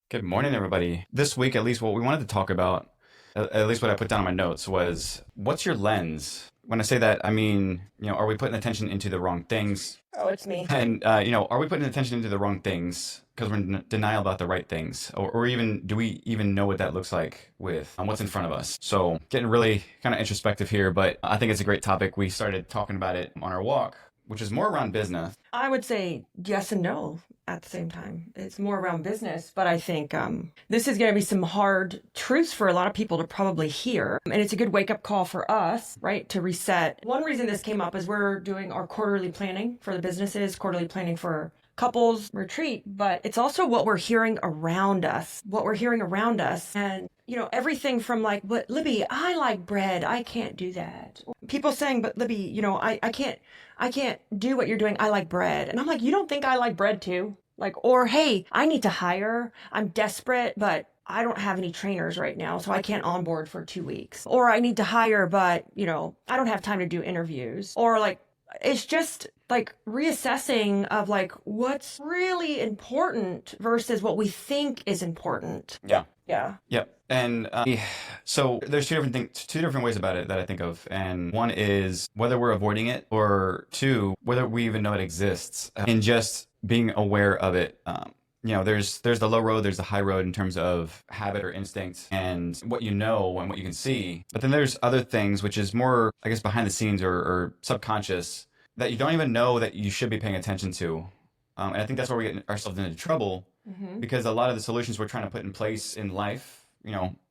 Good morning, everybody. This week, at least what we wanted to talk about, at least what I put down in my notes was, what's your lens? When I say that, I mean, are we putting attention into the wrong things? Oh, it's me. And, are we putting attention into the wrong things because we're in denial about the right things? Or even, do we even know what that looks like with what's in front of us? So getting really kind of introspective here, but I think it's a great topic. We started talking about it on our walk, which is more around business. I would say yes and no at the same time. It's more around business, but I think this is going to be some hard truths for a lot of people to probably hear. And it's a good wake-up call for us, right, to reset. One reason this came up is we're doing our quarterly planning for the businesses, quarterly planning for couples retreat, but it's also what we're hearing around us, And, everything from like, but Libby, I like bread. I can't do that. People saying, but Libby, I can't do what you're doing. I like bread. And I'm like, you don't think I like bread too? Or, hey, I need to hire. I'm desperate, but I don't have any trainers right now, so I can't onboard for 2 weeks. Or I need to hire, but, I don't have time to do interviews. Or it's just reassessing of what's really important versus what we think is important. Yeah. Yeah. Yep. And so there's two different ways about it that I think of. And one is whether we're avoiding it, or two, whether we even know it exists, and just being aware of it. There's the low road, there's the high road in terms of habit or instinct and what you know and what you can see. But then there's other things, which is more, I guess, behind the scenes or subconscious, that you don't even know that you should be paying attention to. And I think that's where we get ourselves into trouble, because a lot of the solutions we're trying to put in place in life,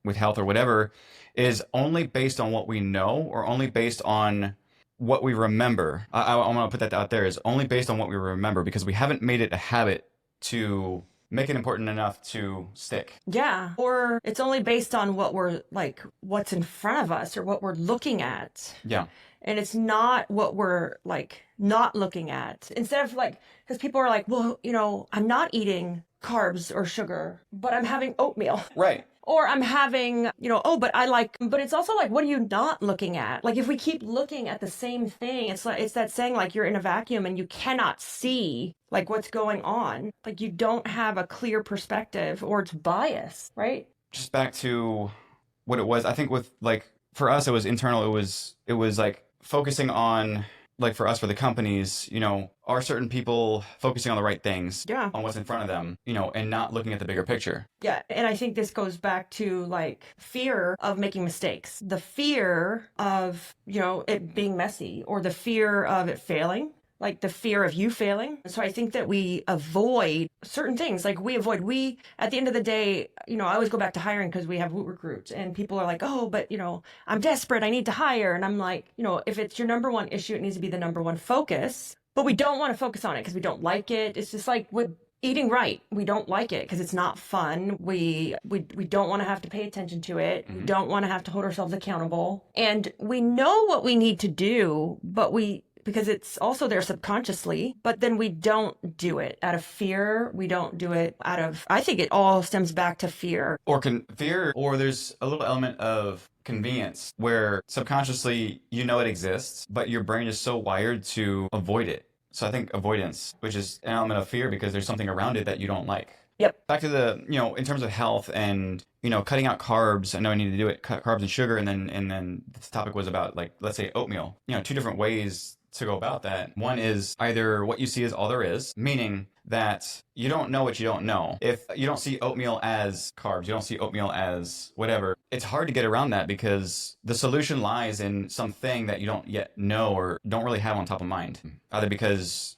with health or whatever, is only based on what we know, or only based on what we remember. I want to put that out there, is only based on what we remember, because we haven't made it a habit to make it important enough to stick. Yeah. Or it's only based on what we're what's in front of us or what we're looking at. Yeah. And it's not what we're not looking at. Instead of because people are like, well, I'm not eating carbs or sugar, but I'm having oatmeal. Right. Or I'm having, but it's also what are you not looking at? If we keep looking at the same thing, it's that saying, you're in a vacuum and you cannot see what's going on. You don't have a clear perspective, or it's bias, right? Just back to what it was, I think with for us, it was internal. It was focusing on, for us, for the companies, are certain people focusing on the right things, Yeah. on what's in front of them, and not looking at the bigger picture. Yeah. And I think this goes back to fear of making mistakes, the fear of, it being messy, or the fear of it failing. The fear of you failing. So I think that we avoid certain things. At the end of the day, I always go back to hiring, because we have Woot recruits, and people are like, oh, but, I'm desperate. I need to hire. And I'm like, if it's your number one issue, it needs to be the number one focus. But we don't want to focus on it because we don't like it. It's just with eating right. We don't like it because it's not fun. We don't want to have to pay attention to it. We don't want to have to hold ourselves accountable. And we know what we need to do, but because it's also there subconsciously, but then we don't do it out of fear. We don't do it I think it all stems back to fear. Or fear, or there's a little element of convenience where subconsciously it exists, but your brain is so wired to avoid it. So I think avoidance, which is an element of fear because there's something around it that you don't like. Yep. Back to the, in terms of health and, cutting out carbs. I know I need to do it, cut carbs and sugar. And then this topic was about let's say oatmeal, two different ways to go about that. One is either what you see is all there is, meaning that you don't know what you don't know. If you don't see oatmeal as carbs, you don't see oatmeal as whatever, it's hard to get around that because the solution lies in something that you don't yet know or don't really have on top of mind. Either because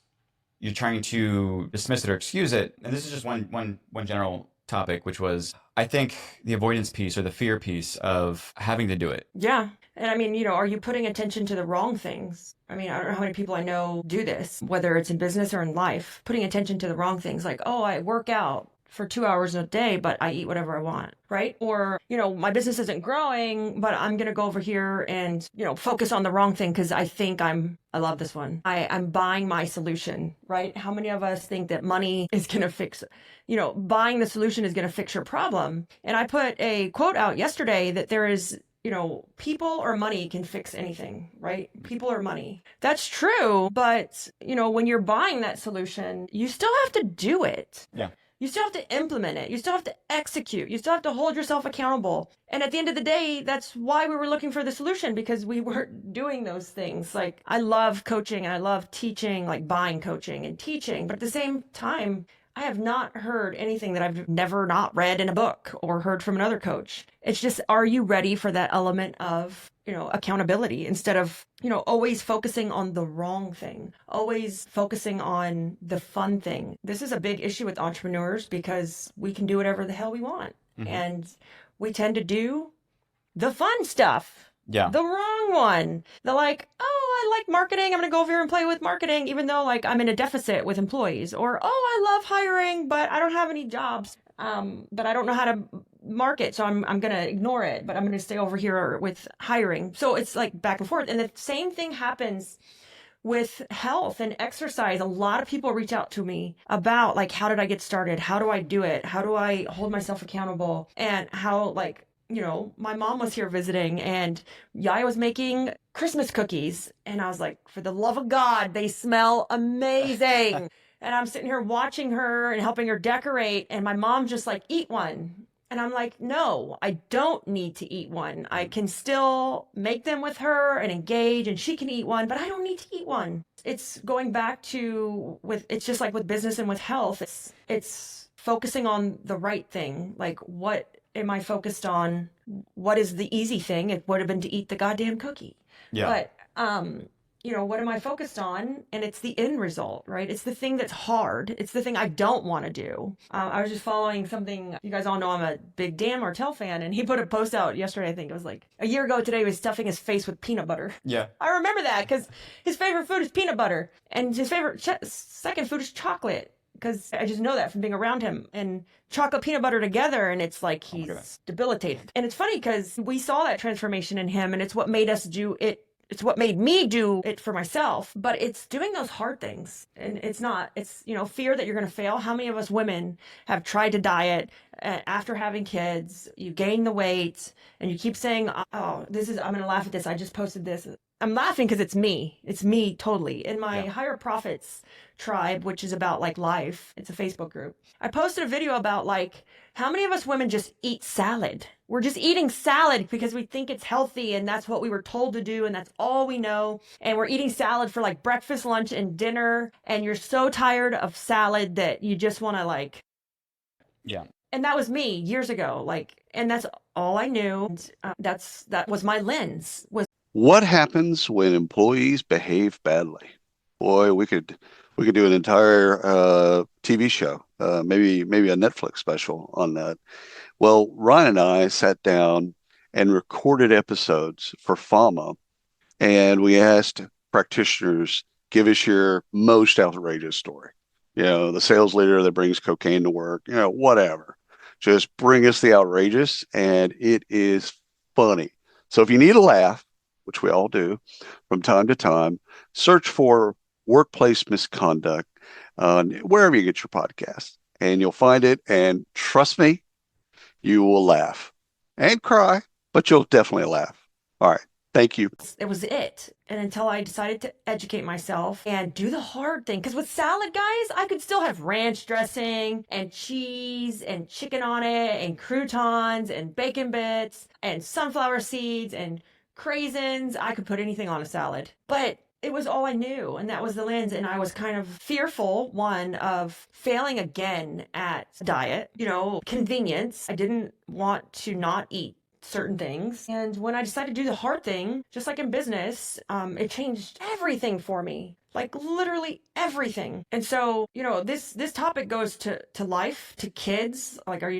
you're trying to dismiss it or excuse it. And this is just one general topic, which was, I think, the avoidance piece or the fear piece of having to do it. Yeah. And I mean, are you putting attention to the wrong things? I mean, I don't know how many people I know do this, whether it's in business or in life, putting attention to the wrong things. I work out for 2 hours a day, but I eat whatever I want, right? Or, my business isn't growing, but I'm going to go over here and, focus on the wrong thing because I think I love this one. I'm buying my solution, right? How many of us think that money is going to fix, buying the solution is going to fix your problem? And I put a quote out yesterday that there is people or money can fix anything, right? People or money. That's true. But, when you're buying that solution, you still have to do it. Yeah. You still have to implement it. You still have to execute. You still have to hold yourself accountable. And at the end of the day, that's why we were looking for the solution, because we weren't doing those things. Like, I love coaching and I love teaching, like buying coaching and teaching. But at the same time, I have not heard anything that I've never not read in a book or heard from another coach. It's just, are you ready for that element of, accountability instead of, always focusing on the wrong thing, always focusing on the fun thing. This is a big issue with entrepreneurs because we can do whatever the hell we want. Mm-hmm. And we tend to do the fun stuff. Yeah. The wrong one. The like, oh, I like marketing. I'm going to go over here and play with marketing, even though like I'm in a deficit with employees. Or, oh, I love hiring, but I don't have any jobs. But I don't know how to market. So I'm going to ignore it, but I'm going to stay over here with hiring. So it's like back and forth. And the same thing happens with health and exercise. A lot of people reach out to me about like, how did I get started? How do I do it? How do I hold myself accountable? And how like, my mom was here visiting and Yaya was making Christmas cookies. And I was like, for the love of God, they smell amazing. And I'm sitting here watching her and helping her decorate. And my mom's just like, eat one. And I'm like, no, I don't need to eat one. I can still make them with her and engage, and she can eat one, but I don't need to eat one. It's going back to it's just like with business and with health. It's focusing on the right thing. Like, what am I focused on? What is the easy thing? It would have been to eat the goddamn cookie. Yeah. But, what am I focused on? And it's the end result, right? It's the thing that's hard. It's the thing I don't want to do. I was just following something. You guys all know I'm a big Dan Martell fan, and he put a post out yesterday. I think it was like a year ago today. He was stuffing his face with peanut butter. Yeah. I remember that because his favorite food is peanut butter, and his favorite second food is chocolate. Because I just know that from being around him, and chocolate peanut butter together, and it's like he's debilitated. And it's funny because we saw that transformation in him, and it's what made us do it. It's what made me do it for myself. But it's doing those hard things, and it's fear that you're going to fail. How many of us women have tried to diet after having kids? You gain the weight, and you keep saying, "Oh, I'm going to laugh at this. I just posted this." I'm laughing because it's me. It's me totally. In my Higher Profits tribe, which is about like life, it's a Facebook group. I posted a video about like, how many of us women just eat salad? We're just eating salad because we think it's healthy and that's what we were told to do and that's all we know. And we're eating salad for like breakfast, lunch, and dinner. And you're so tired of salad that you just want to like. Yeah. And that was me years ago. Like, and that's all I knew. And, that was my lens. What happens when employees behave badly? Boy, we could do an entire TV show, maybe a Netflix special on that. Well, Ryan and I sat down and recorded episodes for FAMA, and we asked practitioners, give us your most outrageous story. The sales leader that brings cocaine to work, whatever. Just bring us the outrageous, and it is funny. So if you need a laugh, which we all do from time to time, search for workplace misconduct wherever you get your podcast, and you'll find it. And trust me, you will laugh and cry, but you'll definitely laugh. All right. Thank you. It was it. And until I decided to educate myself and do the hard thing. Because with salad, guys, I could still have ranch dressing and cheese and chicken on it and croutons and bacon bits and sunflower seeds and craisins. I could put anything on a salad. But it was all I knew, and that was the lens. And I was kind of fearful, one, of failing again at diet, convenience. I didn't want to not eat certain things. And when I decided to do the hard thing, just like in business, it changed everything for me. Like literally everything. And so, this topic goes to life, to kids. Like, are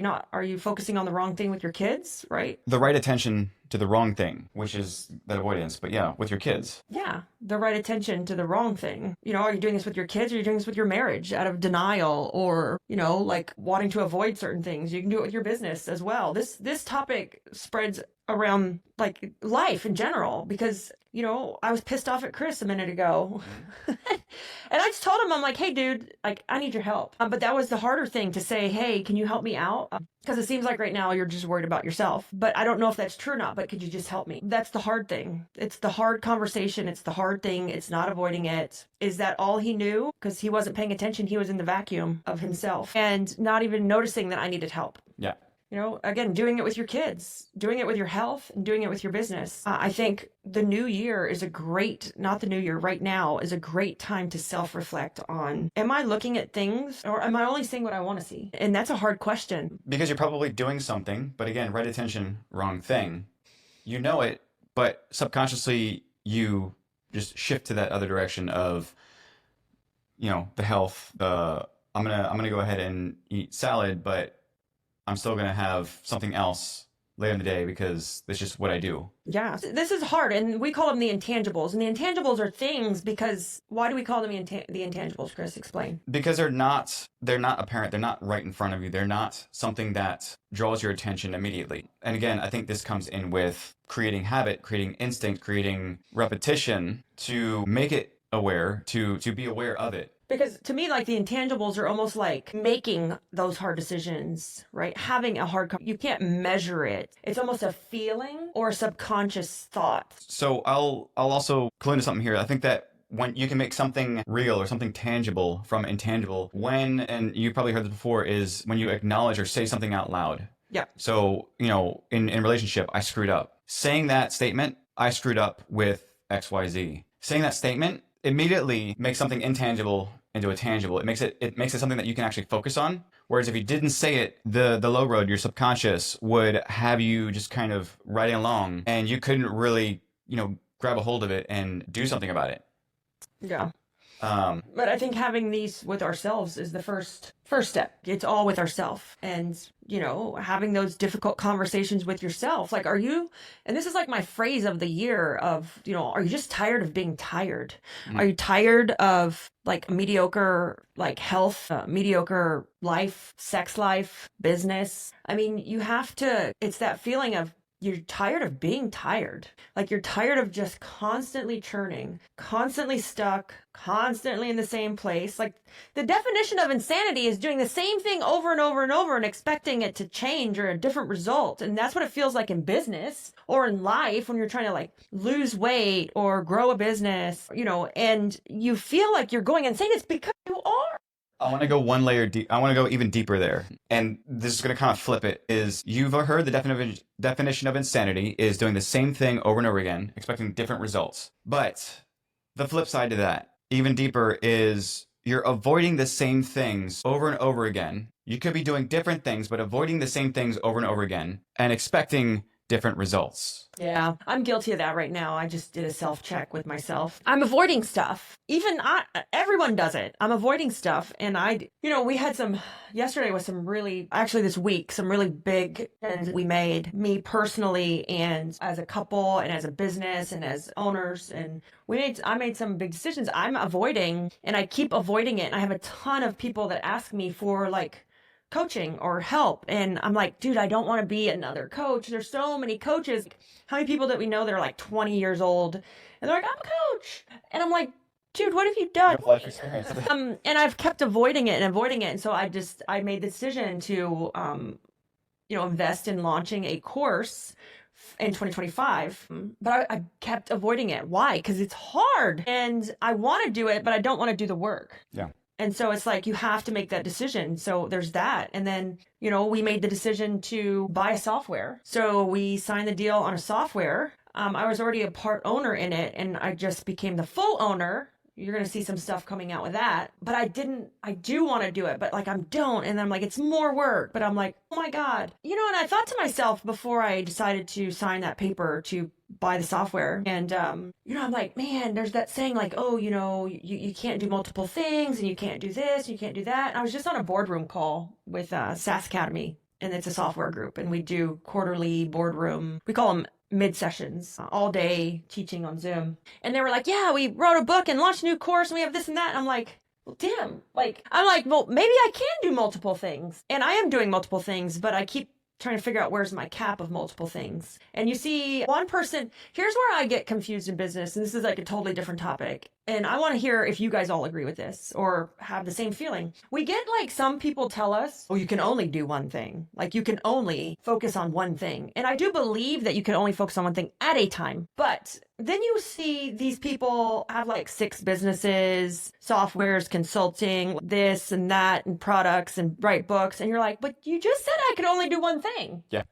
you focusing on the wrong thing with your kids, right? The right attention to the wrong thing, which is that avoidance. But yeah, with your kids. Yeah, the right attention to the wrong thing. Are you doing this with your kids, or are you doing this with your marriage out of denial, or, like wanting to avoid certain things? You can do it with your business as well. This topic spreads around like life in general because, I was pissed off at Chris a minute ago. And I just told him, I'm like, hey, dude, like, I need your help. But that was the harder thing to say, hey, can you help me out? Because it seems like right now you're just worried about yourself. But I don't know if that's true or not, but could you just help me? That's the hard thing. It's the hard conversation. It's the hard thing. It's not avoiding it. Is that all he knew? Because he wasn't paying attention. He was in the vacuum of himself and not even noticing that I needed help. Yeah. Again, doing it with your kids, doing it with your health, and doing it with your business. I think the new year is not the new year, right now is a great time to self-reflect on, am I looking at things or am I only seeing what I want to see? And that's a hard question. Because you're probably doing something, but again, right attention, wrong thing. You know it, but subconsciously you just shift to that other direction of, the health, I'm gonna go ahead and eat salad, but I'm still going to have something else later in the day because that's just what I do. Yeah, this is hard. And we call them the intangibles. And the intangibles are things because why do we call them the intangibles, Chris? Explain. Because they're not apparent. They're not right in front of you. They're not something that draws your attention immediately. And again, I think this comes in with creating habit, creating instinct, creating repetition to make it aware, to be aware of it. Because to me, like the intangibles are almost like making those hard decisions, right? Having a you can't measure it. It's almost a feeling or a subconscious thought. So I'll also clue into something here. I think that when you can make something real or something tangible from intangible, and you probably heard this before, is when you acknowledge or say something out loud. Yeah. So, in relationship, I screwed up. Saying that statement, I screwed up with XYZ. Saying that statement immediately makes something intangible into a tangible. It makes it something that you can actually focus on. Whereas if you didn't say it, the low road, your subconscious would have you just kind of riding along and you couldn't really, grab a hold of it and do something about it. Yeah. But I think having these with ourselves is the first step. It's all with ourselves. And, having those difficult conversations with yourself. Like, and this is like my phrase of the year of, are you just tired of being tired? Mm-hmm. Are you tired of like mediocre, like health, mediocre life, sex life, business? I mean, it's that feeling of, you're tired of being tired. Like you're tired of just constantly churning, constantly stuck, constantly in the same place. Like the definition of insanity is doing the same thing over and over and over and expecting it to change or a different result. And that's what it feels like in business or in life when you're trying to like lose weight or grow a business, and you feel like you're going insane. It's because you are. I want to go one layer deep. I want to go even deeper there. And this is going to kind of flip it. Is you've heard the definition of insanity is doing the same thing over and over again, expecting different results. But the flip side to that, even deeper, is you're avoiding the same things over and over again. You could be doing different things, but avoiding the same things over and over again and expecting different results. Yeah, I'm guilty of that right now. I just did a self-check with myself. I'm avoiding stuff. Everyone does it. I'm avoiding stuff. And we had yesterday was this week, some really big decisions we made, me personally and as a couple and as a business and as owners. And I made some big decisions I'm avoiding and I keep avoiding it. And I have a ton of people that ask me for like coaching or help. And I'm like, dude, I don't want to be another coach. There's so many coaches. How many people that we know that are like 20 years old and they're like, I'm a coach. And I'm like, dude, what have you done? Life experience. And I've kept avoiding it. And so I made the decision to, invest in launching a course in 2025, but I kept avoiding it. Why? Because it's hard and I want to do it, but I don't want to do the work. Yeah. And so it's like, you have to make that decision. So there's that. And then, we made the decision to buy a software. So we signed the deal on a software. I was already a part owner in it and I just became the full owner. You're going to see some stuff coming out with that, but I do want to do it, but like I don't. And I'm like, it's more work, but I'm like, oh my God, and I thought to myself before I decided to sign that paper to buy the software. And, I'm like, man, there's that saying like, oh, you can't do multiple things and you can't do this, you can't do that. And I was just on a boardroom call with SaaS Academy, and it's a software group, and we do quarterly boardroom. We call them mid sessions, all day teaching on Zoom. And they were like, yeah, we wrote a book and launched a new course and we have this and that. And I'm like, well, damn, well, maybe I can do multiple things. And I am doing multiple things, but I keep trying to figure out where's my cap of multiple things. And you see one person, here's where I get confused in business. And this is like a totally different topic. And I want to hear if you guys all agree with this or have the same feeling. We get like some people tell us, oh, you can only do one thing. Like you can only focus on one thing. And I do believe that you can only focus on one thing at a time. But then you see these people have like 6 businesses, softwares, consulting, this and that, and products and write books. And you're like, but you just said I could only do one thing. Yeah.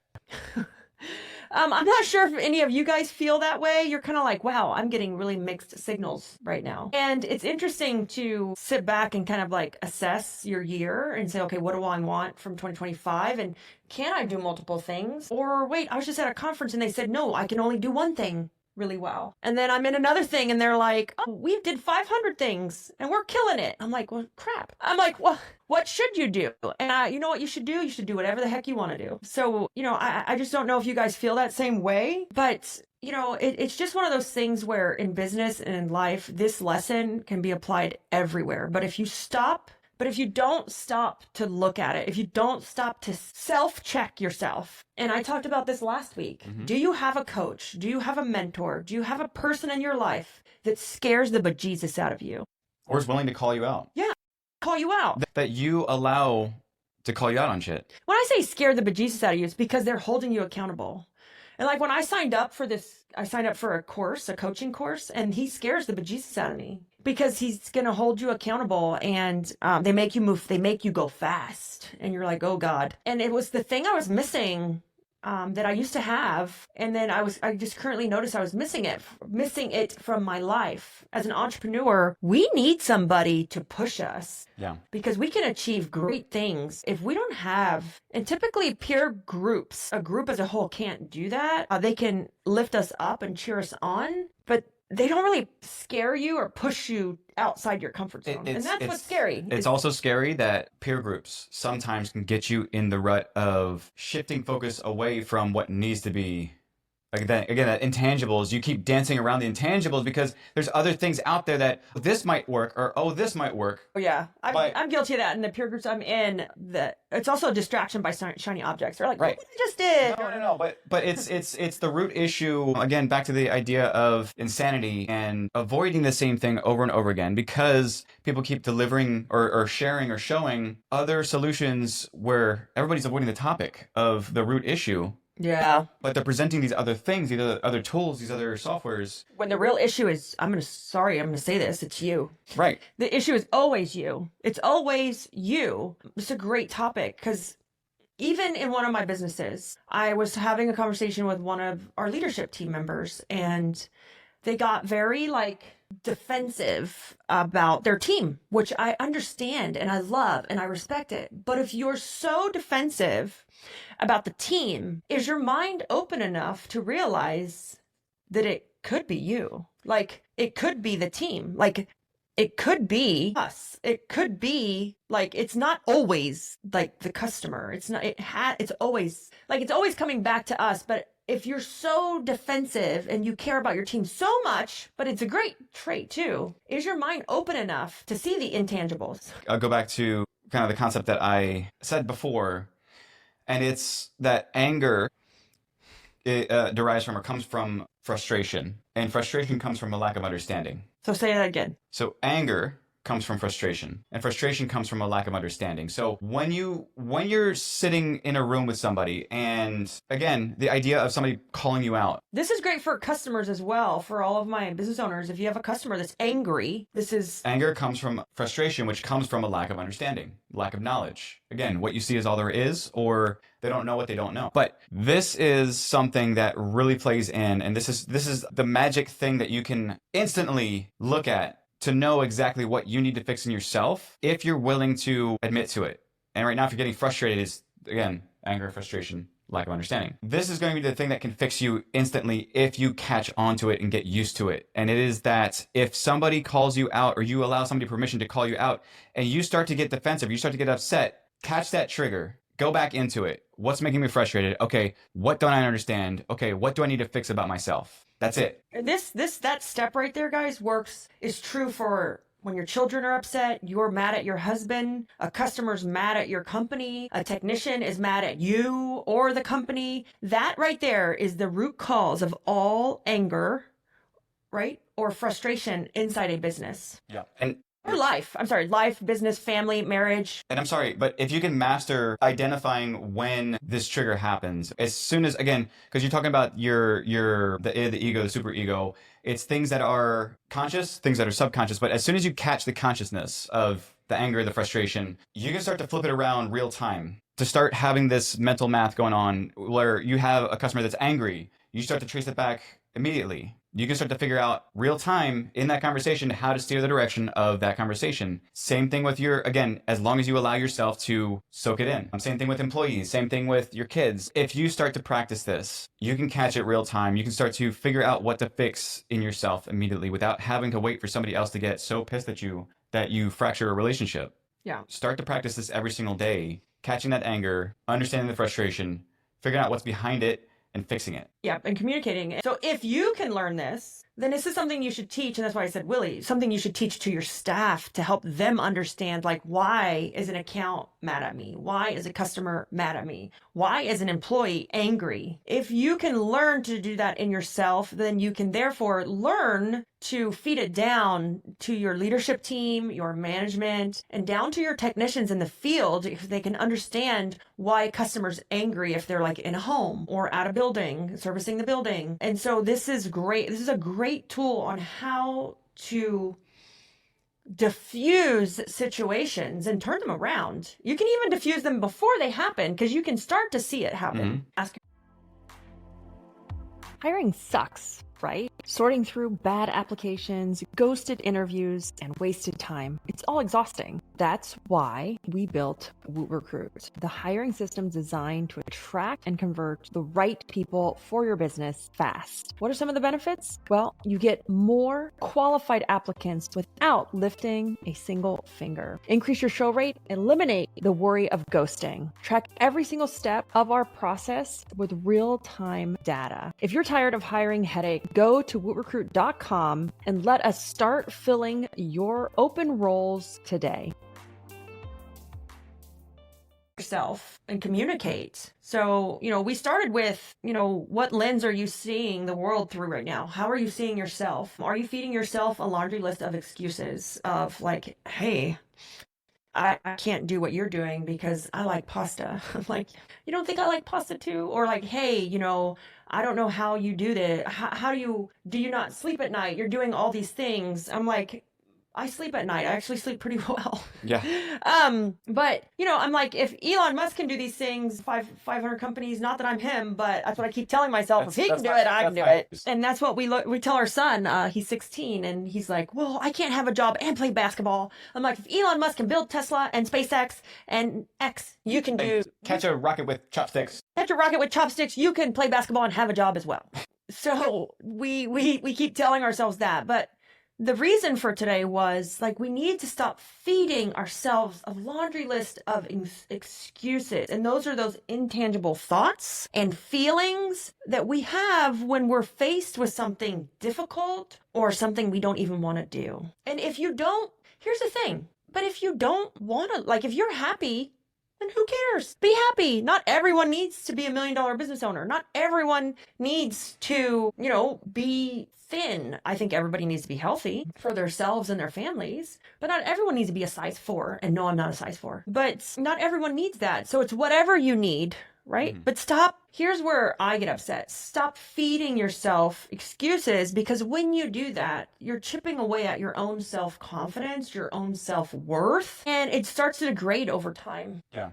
I'm not sure if any of you guys feel that way. You're kind of like, wow, I'm getting really mixed signals right now. And it's interesting to sit back and kind of like assess your year and say, okay, what do I want from 2025? And can I do multiple things? Or wait, I was just at a conference and they said, no, I can only do one thing really well. And then I'm in another thing and they're like, oh, we did 500 things and we're killing it. I'm like, well, crap. I'm like, well, what should you do? And you know what you should do? You should do whatever the heck you want to do. So, I just don't know if you guys feel that same way, but it's just one of those things where in business and in life, this lesson can be applied everywhere. But if you don't stop to look at it, if you don't stop to self-check yourself, and I talked about this last week, do you have a coach? Do you have a mentor? Do you have a person in your life that scares the bejesus out of you? Or is willing to call you out? Yeah, call you out. That you allow to call you out on shit. When I say scare the bejesus out of you, it's because they're holding you accountable. And like when I signed up for this, I signed up for a coaching course, and he scares the bejesus out of me because he's going to hold you accountable, and they make you move, they make you go fast, and you're like, oh God. And it was the thing I was missing that I used to have. And then I just currently noticed I was missing it from my life. As an entrepreneur, we need somebody to push us. Yeah. Because we can achieve great things if we don't have, and typically peer groups, a group as a whole can't do that. They can lift us up and cheer us on, but they don't really scare you or push you outside your comfort zone. And that's what's scary. It's also scary that peer groups sometimes can get you in the rut of shifting focus away from what needs to be. Like that, again, that intangibles, you keep dancing around the intangibles because there's other things out there that this might work or, oh, this might work. Oh, yeah. I'm guilty of that. In the peer groups I'm in, it's also a distraction by shiny objects. They're like, right. What I just did. No. But it's the root issue, again, back to the idea of insanity and avoiding the same thing over and over again because people keep delivering or sharing or showing other solutions where everybody's avoiding the topic of the root issue. Yeah. But they're presenting these other things, these other tools, these other softwares. When the real issue is, I'm going to say this, it's you. Right. The issue is always you. It's always you. It's a great topic because even in one of my businesses, I was having a conversation with one of our leadership team members and they got very defensive about their team, which I understand and I love and I respect it. But if you're so defensive about the team, is your mind open enough to realize that it could be you? Like it could be the team. Like it could be us. It could be it's not always the customer. It's always coming back to us. But if you're so defensive and you care about your team so much, but it's a great trait too, is your mind open enough to see the intangibles? I'll go back to kind of the concept that I said before, and it's that anger derives from or comes from frustration, and frustration comes from a lack of understanding. So say that again. So anger comes from frustration, and frustration comes from a lack of understanding. So when you're sitting in a room with somebody, and again, the idea of somebody calling you out. This is great for customers as well, for all of my business owners. If you have a customer that's angry, anger comes from frustration, which comes from a lack of understanding, lack of knowledge. Again, what you see is all there is, or they don't know what they don't know. But this is something that really plays in, and this is the magic thing that you can instantly look at to know exactly what you need to fix in yourself if you're willing to admit to it. And right now, if you're getting frustrated, is again, anger, frustration, lack of understanding. This is going to be the thing that can fix you instantly if you catch onto it and get used to it. And it is that if somebody calls you out or you allow somebody permission to call you out and you start to get defensive, you start to get upset, catch that trigger. Go back into it. What's making me frustrated? Okay, what don't I understand? Okay, what do I need to fix about myself? That's it. That step right there, guys, is true for When your children are upset, you're mad at your husband, a customer's mad at your company, a technician is mad at you or the company. That right there is the root cause of all anger, right? Or frustration inside a business. Yeah. And Or life. I'm sorry, life, business, family, marriage. I'm sorry, but if you can master identifying when this trigger happens, as soon as, again, because you're talking about the id, the ego, the super ego, it's things that are conscious, things that are subconscious. But as soon as you catch the consciousness of the anger, the frustration, you can start to flip it around real time. To start having this mental math going on where you have a customer that's angry, you start to trace it back immediately. You can start to figure out real time in that conversation how to steer the direction of that conversation. Same thing with again, as long as you allow yourself to soak it in. Same thing with employees, same thing with your kids. If you start to practice this, you can catch it real time. You can start to figure out what to fix in yourself immediately without having to wait for somebody else to get so pissed at you that you fracture a relationship. Yeah. Start to practice this every single day, catching that anger, understanding the frustration, figuring out what's behind it, and fixing it. Yeah, and communicating it. So if you can learn this, then this is something you should teach. And that's why I said, Willie, something you should teach to your staff to help them understand, like, why is an account mad at me? Why is a customer mad at me? Why is an employee angry? If you can learn to do that in yourself, then you can therefore learn to feed it down to your leadership team, your management, and down to your technicians in the field if they can understand why a customer's angry if they're like in a home or at a building, servicing the building. And so this is great. This is a great tool on how to diffuse situations and turn them around. You can even diffuse them before they happen because you can start to see it happen. Hiring sucks, right? Sorting through bad applications, ghosted interviews, and wasted time. It's all exhausting. That's why we built Recruit, the hiring system designed to attract and convert the right people for your business fast. What are some of the benefits? Well, you get more qualified applicants without lifting a single finger. Increase your show rate, eliminate the worry of ghosting. Track every single step of our process with real-time data. If you're tired of hiring headache, go to wootrecruit.com and let us start filling your open roles today. Yourself and communicate. So, we started with, what lens are you seeing the world through right now? How are you seeing yourself? Are you feeding yourself a laundry list of excuses of like, hey, I can't do what you're doing because I like pasta. I'm like, you don't think I like pasta too? Or like, hey, I don't know how you do this. How do you not sleep at night? You're doing all these things. I'm like, I sleep at night. I actually sleep pretty well. Yeah. But I'm like, if Elon Musk can do these things, 500 companies, not that I'm him, but that's what I keep telling myself. If he can do it, I can do it. And that's what we tell our son. He's 16 and he's like, well, I can't have a job and play basketball. I'm like, if Elon Musk can build Tesla and SpaceX and X, you can do Catch a rocket with chopsticks. Catch a rocket with chopsticks. You can play basketball and have a job as well. So we keep telling ourselves that, but the reason for today was like we need to stop feeding ourselves a laundry list of excuses. And those are those intangible thoughts and feelings that we have when we're faced with something difficult or something we don't even want to do. And if you don't, here's the thing, but if you don't want to, like if you're happy, then who cares? Be happy. Not everyone needs to be $1 million business owner. Not everyone needs to, be thin. I think everybody needs to be healthy for themselves and their families, but not everyone needs to be a size 4. And no, I'm not a size 4, but not everyone needs that. So it's whatever you need, right? But stop. Here's where I get upset. Stop feeding yourself excuses, because when you do that, you're chipping away at your own self-confidence, your own self-worth, and it starts to degrade over time. Yeah.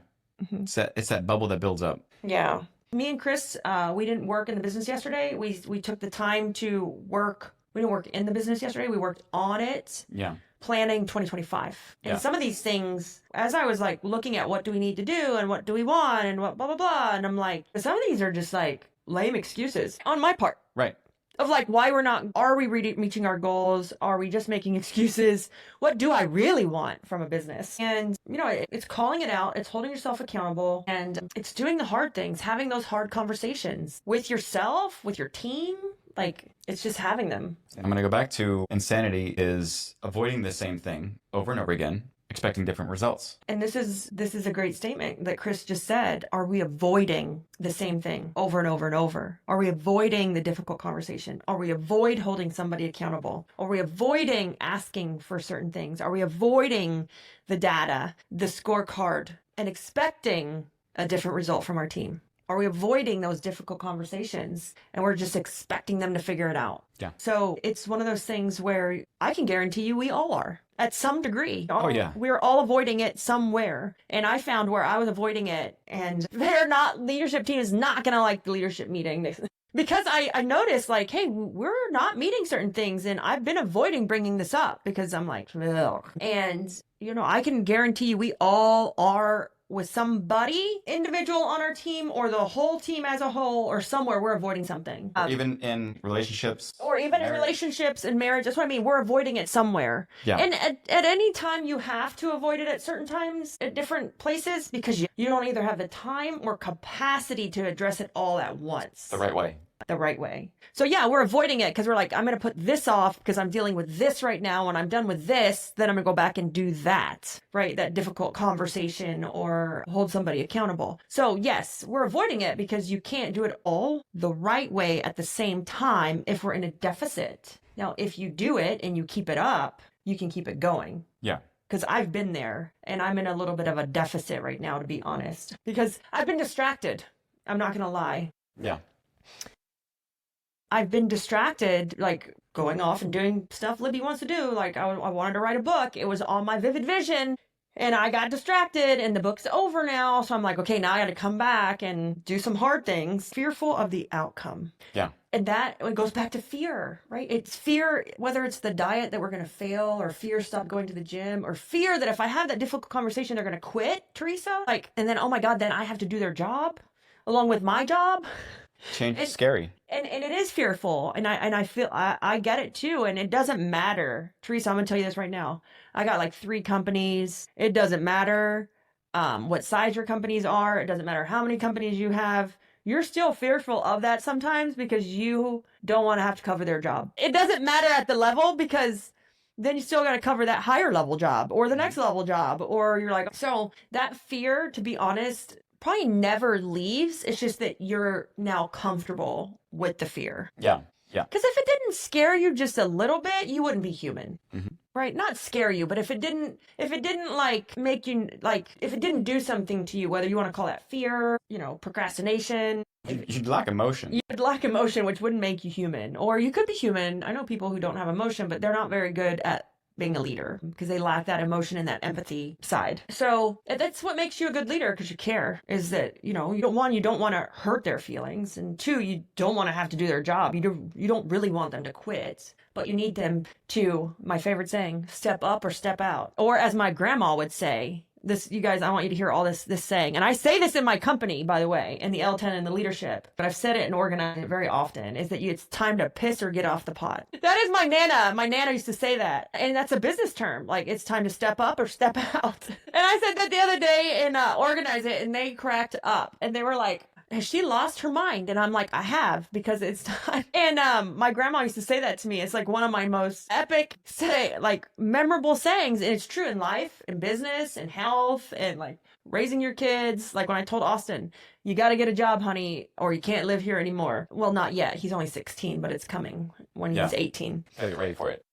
It's that bubble that builds up. Yeah. Me and Chris, we didn't work in the business yesterday. We took the time to work. We didn't work in the business yesterday. We worked on it. Yeah. Planning 2025. And Yeah. some of these things, as I was like looking at what do we need to do and what do we want and what blah, blah, blah. And I'm like, some of these are just like lame excuses on my part. Right. Of like why are we reaching our goals? Are we just making excuses? What do I really want from a business? And, it's calling it out. It's holding yourself accountable, and it's doing the hard things, having those hard conversations with yourself, with your team, Like, it's just having them. I'm going to go back to insanity is avoiding the same thing over and over again, expecting different results. And this is a great statement that Chris just said. Are we avoiding the same thing over and over and over? Are we avoiding the difficult conversation? Are we avoid holding somebody accountable? Are we avoiding asking for certain things? Are we avoiding the data, the scorecard, and expecting a different result from our team? Are we avoiding those difficult conversations and we're just expecting them to figure it out? Yeah. So it's one of those things where I can guarantee you we all are at some degree. Oh, yeah. We're all avoiding it somewhere. And I found where I was avoiding it, and leadership team is not going to like the leadership meeting. Because I noticed, like, hey, we're not meeting certain things, and I've been avoiding bringing this up because I'm like, ugh. And, I can guarantee you we all are with somebody individual on our team or the whole team as a whole or somewhere we're avoiding something. Or even in relationships. Or even in relationships and marriage. That's what I mean. We're avoiding it somewhere. Yeah. And at any time you have to avoid it at certain times at different places because you don't either have the time or capacity to address it all at once. The right way. The right way. So yeah, we're avoiding it because we're like, I'm going to put this off because I'm dealing with this right now. When I'm done with this, then I'm going to go back and do that, right? That difficult conversation or hold somebody accountable. So yes, we're avoiding it because you can't do it all the right way at the same time if we're in a deficit. Now, if you do it and you keep it up, you can keep it going. Yeah. Because I've been there and I'm in a little bit of a deficit right now, to be honest, because I've been distracted. I'm not going to lie. Yeah. I've been distracted, like going off and doing stuff Libby wants to do. Like I wanted to write a book. It was on my vivid vision and I got distracted and the book's over now. So I'm like, okay, now I got to come back and do some hard things, fearful of the outcome. Yeah. And that it goes back to fear, right? It's fear, whether it's the diet that we're going to fail or fear stop going to the gym or fear that if I have that difficult conversation, they're going to quit, Teresa. Like, and then, oh my God, then I have to do their job along with my job. Change is scary. And it is fearful. And I feel I get it too. And it doesn't matter. Teresa, I'm gonna tell you this right now. I got like 3 companies. It doesn't matter what size your companies are. It doesn't matter how many companies you have. You're still fearful of that sometimes because you don't want to have to cover their job. It doesn't matter at the level because then you still got to cover that higher level job or the next level job. Or you're like, so that fear, to be honest, probably never leaves. It's just that you're now comfortable with the fear. Yeah. Yeah. Because if it didn't scare you just a little bit, you wouldn't be human. Mm-hmm. Right? Not scare you, but if it didn't like make you like, if it didn't do something to you, whether you want to call that fear, procrastination. You'd lack emotion. You'd lack emotion, which wouldn't make you human. Or you could be human. I know people who don't have emotion, but they're not very good at being a leader because they lack that emotion and that empathy side. So that's what makes you a good leader, because you care, is that, you don't want to hurt their feelings. And 2, you don't want to have to do their job. You don't really want them to quit, but you need them to, my favorite saying, step up or step out. Or as my grandma would say, this, you guys, I want you to hear all this saying. And I say this in my company, by the way, in the L10 and the leadership, but I've said it and organized it very often, is that it's time to piss or get off the pot. That is my Nana. My Nana used to say that. And that's a business term. Like, it's time to step up or step out. And I said that the other day and organize it, and they cracked up. And they were like, has she lost her mind? And I'm like, I have, because it's time. And my grandma used to say that to me. It's like one of my most epic, memorable sayings. And it's true in life, in business, in health, and like raising your kids. Like when I told Austin, you got to get a job, honey, or you can't live here anymore. Well, not yet. He's only 16, but it's coming when he's 18. Gotta get ready for it.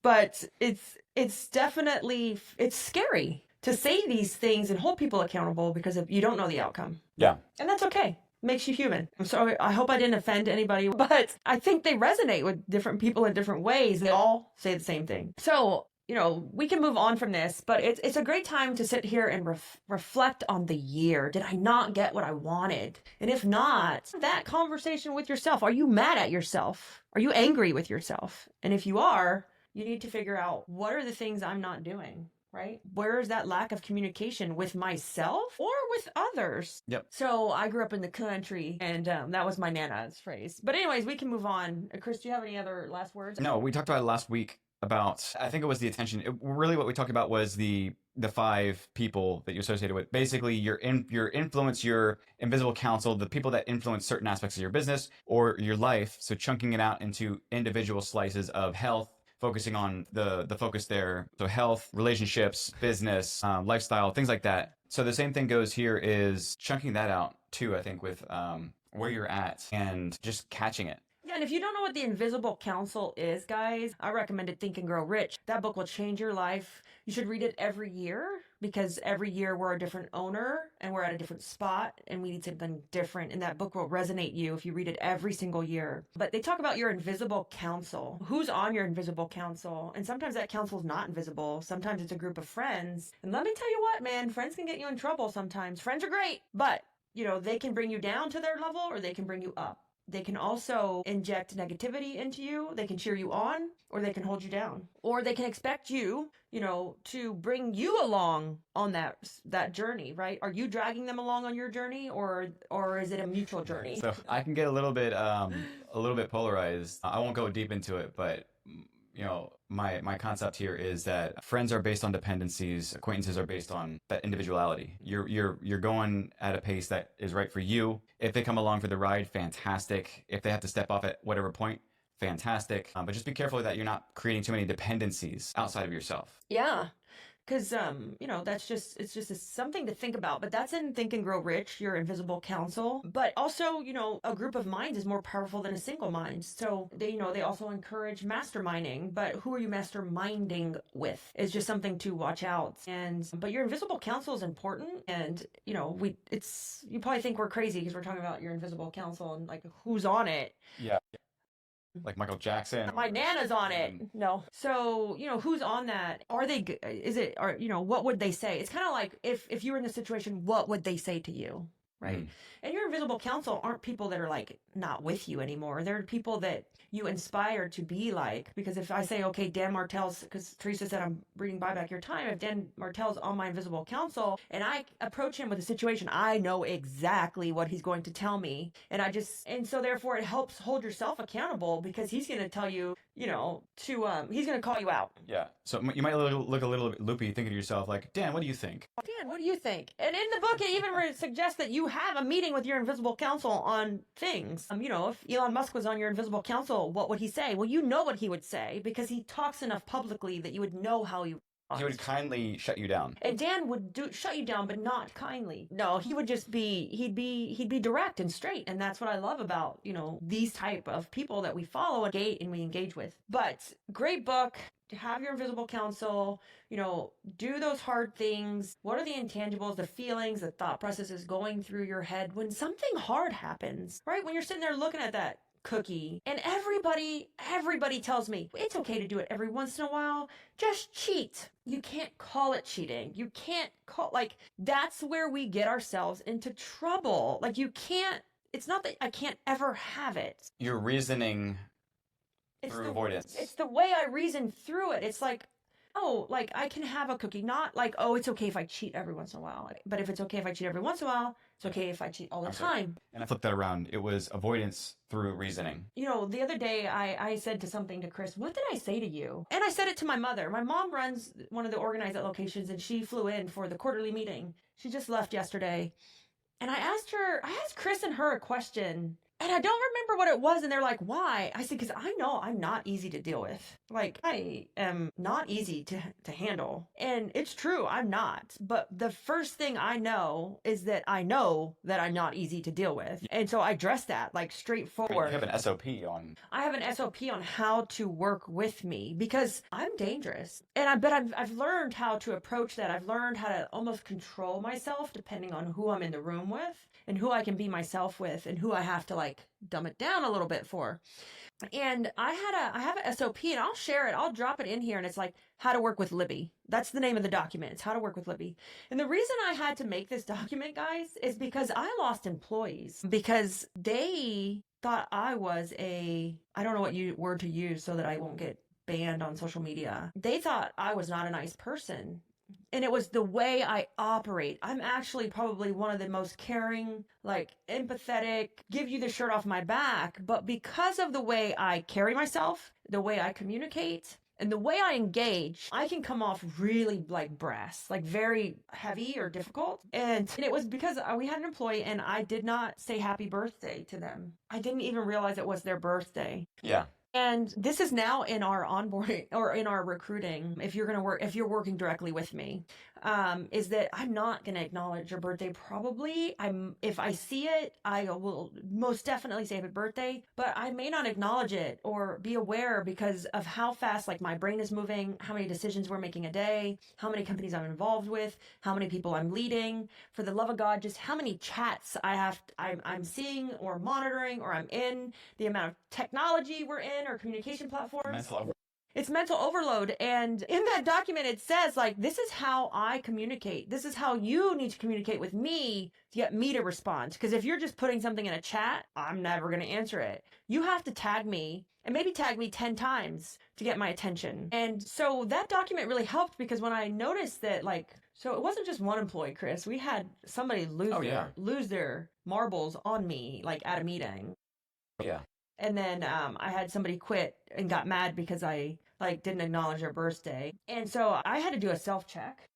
But it's definitely, it's scary to say these things and hold people accountable because you don't know the outcome. Yeah. And that's okay. Makes you human. I'm sorry. I hope I didn't offend anybody, but I think they resonate with different people in different ways. They all say the same thing. So, we can move on from this, but it's a great time to sit here and reflect on the year. Did I not get what I wanted? And if not, that conversation with yourself. Are you mad at yourself? Are you angry with yourself? And if you are, you need to figure out, what are the things I'm not doing? Right? Where is that lack of communication with myself or with others? Yep. So I grew up in the country, and that was my Nana's phrase. But anyways, we can move on. Chris, do you have any other last words? No, we talked about it last week about, I think it was the attention. Really what we talked about was the 5 people that you're associated with. Basically, your influence, your invisible counsel, the people that influence certain aspects of your business or your life. So chunking it out into individual slices of health, focusing on the focus there. So health, relationships, business, lifestyle, things like that. So the same thing goes here, is chunking that out too, I think, with where you're at and just catching it. Yeah, and if you don't know what the invisible counsel is, guys, I recommended Think and Grow Rich. That book will change your life. You should read it every year, because every year we're a different owner and we're at a different spot and we need something different. And that book will resonate you if you read it every single year. But they talk about your invisible counsel. Who's on your invisible counsel? And sometimes that counsel is not invisible. Sometimes it's a group of friends. And let me tell you what, man, friends can get you in trouble sometimes. Friends are great, but they can bring you down to their level or they can bring you up. They can also inject negativity into you. They can cheer you on, or they can hold you down, or they can expect you, to bring you along on that journey, right? Are you dragging them along on your journey, or is it a mutual journey? So I can get a little bit polarized. I won't go deep into it, but my concept here is that friends are based on dependencies, acquaintances are based on that individuality. You're going at a pace that is right for you. If they come along for the ride, fantastic. If they have to step off at whatever point, fantastic. But just be careful that you're not creating too many dependencies outside of yourself. Yeah. Because, it's just something to think about. But that's in Think and Grow Rich, your invisible counsel. But also, a group of minds is more powerful than a single mind. So they also encourage masterminding. But who are you masterminding with is just something to watch out. But your invisible counsel is important. And, you probably think we're crazy because we're talking about your invisible counsel and like who's on it. Yeah. Like Michael Jackson. My Nana's on it. No. So, who's on that? Are they, what would they say? It's kind of like if you were in this situation, what would they say to you? Right. And your invisible counsel aren't people that are like not with you anymore. They're people that you inspire to be like. Because if I say, okay, Dan Martell's, because Teresa said I'm reading Buy Back Your Time. If Dan Martell's on my invisible counsel and I approach him with a situation, I know exactly what he's going to tell me. And so therefore it helps hold yourself accountable, because he's going to tell you, he's going to call you out. Yeah. So you might look a little bit loopy thinking to yourself like, Dan, what do you think? Dan, what do you think? And in the book, it even suggests that you have a meeting with your invisible counsel on things. If Elon Musk was on your invisible counsel, what would he say? Well, you know what he would say, because he talks enough publicly that you would know how he would kindly shut you down. And Dan would shut you down, but not kindly. No, he would just he'd be direct and straight. And that's what I love about, these type of people that we follow and we engage with. But great book. Have your invisible counsel, do those hard things. What are the intangibles, the feelings, the thought processes going through your head when something hard happens, right? When you're sitting there looking at that cookie and everybody tells me it's okay to do it every once in a while. Just cheat. You can't call it cheating. You can't that's where we get ourselves into trouble. It's not that I can't ever have it. You're reasoning through avoidance. It's the way I reason through it. It's like, I can have a cookie, not like, it's okay if I cheat every once in a while. But if it's okay if I cheat every once in a while, it's okay if I cheat all the time. And I flipped that around. It was avoidance through reasoning. The other day I said to something to Chris, what did I say to you? And I said it to my mother. My mom runs one of the Organize It locations, and she flew in for the quarterly meeting. She just left yesterday. And I asked Chris and her a question. And I don't remember what it was. And they're like, why? I said, because I know I'm not easy to deal with. I am not easy to handle. And it's true, I'm not. But the first thing I know is that I know that I'm not easy to deal with. And so I address that straightforward. You have an SOP on. I have an SOP on how to work with me, because I'm dangerous. And I've learned how to approach that. I've learned how to almost control myself depending on who I'm in the room with and who I can be myself with and who I have to dumb it down a little bit for. And I have a SOP, and I'll share it. I'll drop it in here, and it's how to work with Libby. That's the name of the document. It's how to work with Libby. And the reason I had to make this document, guys, is because I lost employees because they thought I was I don't know what word to use so that I won't get banned on social media. They thought I was not a nice person. And it was the way I operate. I'm actually probably one of the most caring, empathetic, give you the shirt off my back. But because of the way I carry myself, the way I communicate, And the way I engage, I can come off really like brass, like very heavy or difficult. And it was because we had an employee and I did not say happy birthday to them. I didn't even realize it was their birthday. Yeah. And this is now in our onboarding or in our recruiting. If you're working directly with me, is that I'm not going to acknowledge your birthday. Probably if I see it, I will most definitely say happy birthday, but I may not acknowledge it or be aware because of how fast like my brain is moving, how many decisions we're making a day, how many companies I'm involved with, how many people I'm leading. For the love of God, just how many chats I'm seeing or monitoring or I'm in, the amount of technology we're in or communication platforms. It's mental overload. And in that document, it says, like, this is how I communicate. This is how you need to communicate with me to get me to respond. Because if you're just putting something in a chat, I'm never going to answer it. You have to tag me and maybe tag me 10 times to get my attention. And so that document really helped because when I noticed that, like, so it wasn't just one employee, Chris. We had somebody lose their marbles on me, like at a meeting. Yeah. And then I had somebody quit and got mad because I like didn't acknowledge their birthday. And so I had to do a self-check.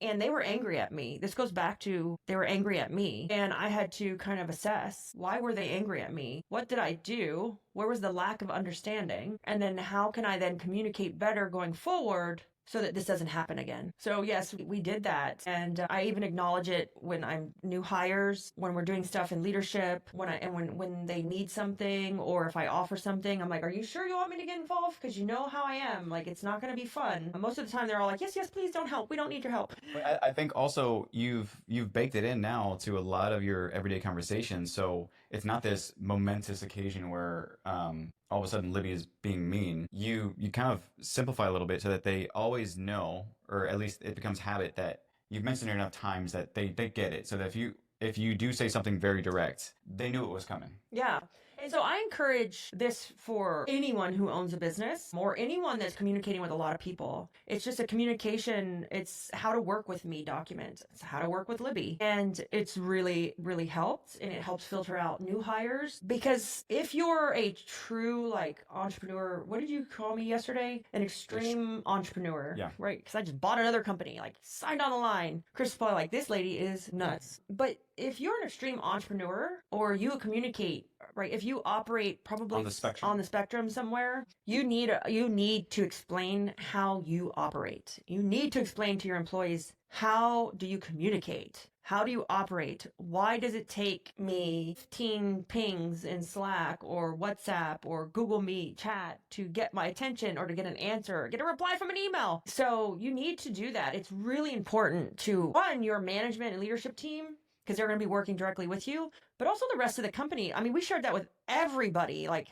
And they were angry at me. This goes back to they were angry at me. And I had to kind of assess, why were they angry at me? What did I do? Where was the lack of understanding? And then how can I then communicate better going forward so that this doesn't happen again? So yes, we did that. And I even acknowledge it when I'm new hires, when we're doing stuff in leadership, when they need something, or if I offer something, I'm like, are you sure you want me to get involved? Because you know how I am. Like, it's not going to be fun. Most of the time they're all like, yes, yes, please don't help. We don't need your help. But I think also you've baked it in now to a lot of your everyday conversations. So it's not this momentous occasion where all of a sudden Libby is being mean. You kind of simplify a little bit so that they always know, or at least it becomes habit that you've mentioned it enough times that they get it. So that if you do say something very direct, they knew it was coming. Yeah. And so I encourage this for anyone who owns a business or anyone that's communicating with a lot of people. It's just a communication. It's how to work with me document. It's how to work with Libby. And it's really, really helped. And it helps filter out new hires. Because if you're a true like entrepreneur, what did you call me yesterday? An extreme entrepreneur. Yeah. Right? Because I just bought another company, like signed on the line. Chris is probably like, this lady is nuts. But if you're an extreme entrepreneur or you communicate, right, if you operate probably On the spectrum somewhere, you need to explain how you operate. You need to explain to your employees, how do you communicate? How do you operate? Why does it take me 15 pings in Slack or WhatsApp or Google Meet chat to get my attention or to get an answer or get a reply from an email? So you need to do that. It's really important to run your management and leadership team, because they're going to be working directly with you, but also the rest of the company. I mean, we shared that with everybody. Like,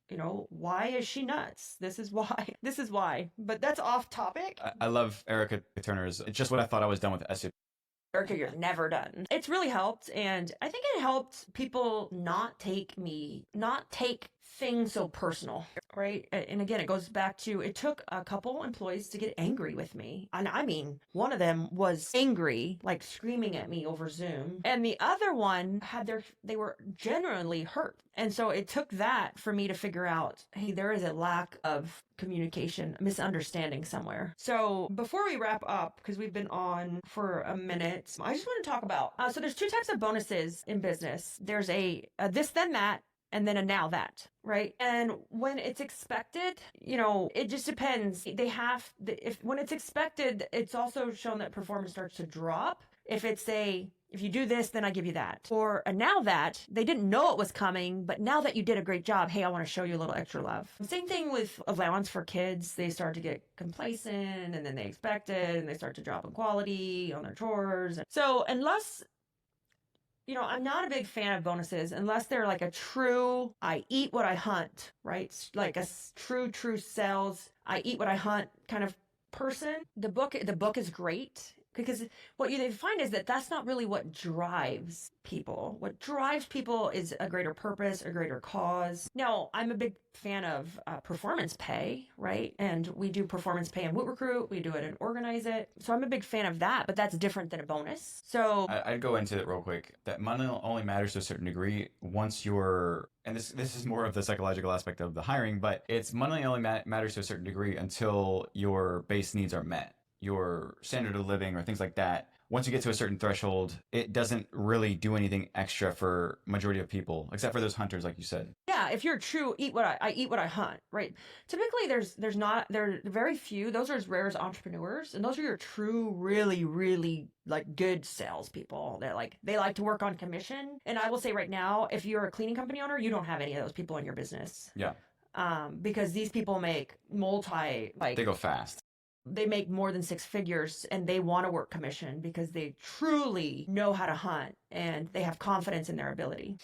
you know, why is she nuts? This is why. This is why. But that's off topic. I love Erica Turner's. It's just what I thought I was done with SAP. Erica, you're never done. It's really helped. And I think it helped people not take things so personal, right? And again, it goes back to, it took a couple employees to get angry with me. And I mean, one of them was angry, like screaming at me over Zoom. And the other one they were genuinely hurt. And so it took that for me to figure out, hey, there is a lack of communication, misunderstanding somewhere. So before we wrap up, because we've been on for a minute, I just want to talk about, so there's two types of bonuses in business. There's a this, then that, and then a now that, right? And when it's expected, you know, it just depends. When it's expected, it's also shown that performance starts to drop. If you do this, then I give you that. Or a now that, they didn't know it was coming, but now that you did a great job, hey, I want to show you a little extra love. Same thing with allowance for kids. They start to get complacent, and then they expect it, and they start to drop in quality on their chores. So unless, you know, I'm not a big fan of bonuses unless they're like a true, I eat what I hunt, right? Like a true sales, I eat what I hunt kind of person. The book is great. Because what they find is that that's not really what drives people. What drives people is a greater purpose, a greater cause. Now, I'm a big fan of performance pay, right? And we do performance pay in Woot Recruit. We do it and Organize It. So I'm a big fan of that, but that's different than a bonus. So I'd go into it real quick. That money only matters to a certain degree once you're, and this is more of the psychological aspect of the hiring, but it's money only matters to a certain degree until your base needs are met, your standard of living or things like that. Once you get to a certain threshold, it doesn't really do anything extra for majority of people, except for those hunters, like you said. yeah, if you're true, eat what I eat what I hunt, right? Typically, there are very few. Those are as rare as entrepreneurs, and those are your true, really, really like good salespeople. They like to work on commission. And I will say right now, if you're a cleaning company owner, you don't have any of those people in your business. Yeah. Because these people make They go fast. they make more than six figures and they want to work commission because they truly know how to hunt and they have confidence in their ability.